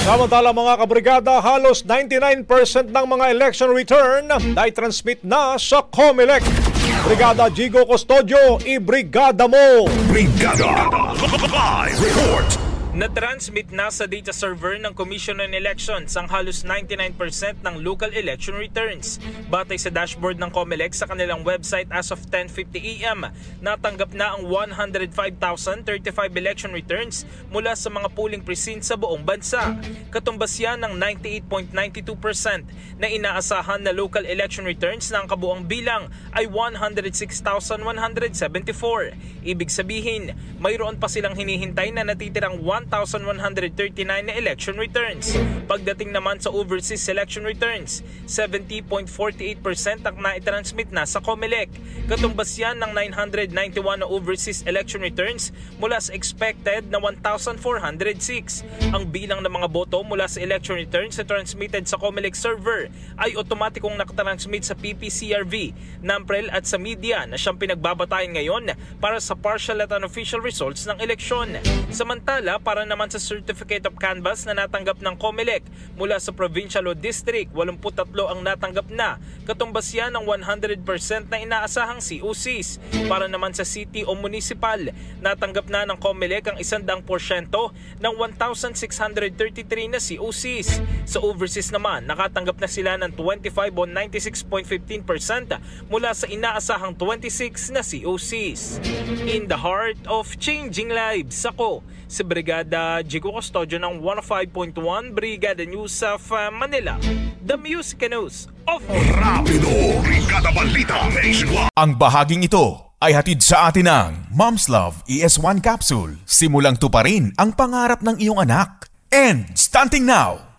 Samantala mga kabrigada, halos 99% ng mga election return na i-transmit na sa COMELEC. Brigada Jigo Custodio, i-brigada mo! Brigada Live Report! Na-transmit na sa data server ng Commission on Elections ang halos 99% ng local election returns. Batay sa dashboard ng COMELEC sa kanilang website as of 10:50 AM, natanggap na ang 105,035 election returns mula sa mga polling precincts sa buong bansa. Katumbas yan ng 98.92% na inaasahan na local election returns na ang kabuang bilang ay 106,174. Ibig sabihin, mayroon pa silang hinihintay na natitirang 1,139 na election returns. Pagdating naman sa overseas election returns, 70.48% ang naitransmit na sa COMELEC. Katumbas yan ng 991 na overseas election returns mula sa expected na 1,406. Ang bilang ng mga boto mula sa election returns na transmitted sa COMELEC server ay otomatikong nakatransmit sa PPCRV, NAMPREL at sa media na siyang pinagbabatayan ngayon para sa partial at unofficial results ng eleksyon. Samantala, para naman sa Certificate of Canvass na natanggap ng COMELEC mula sa provincial o district, 83 ang natanggap na. Katumbas yan ng 100% na inaasahang COCs. Para naman sa city o municipal, natanggap na ng COMELEC ang 100% ng 1,633 na COCs. Sa overseas naman, nakatanggap na sila ng 25 o 96.15% mula sa inaasahang 26 na COCs. In the heart of changing lives, ako si Brigada Jigo Custodio ng 105.1 Brigada News of Manila, the music news of Rapido Brigada Balita Nationwide. Ang bahaging ito ay hatid sa atin ng Mom's Love ES1 Capsule. Simulang tuparin ang pangarap ng iyong anak. And starting now,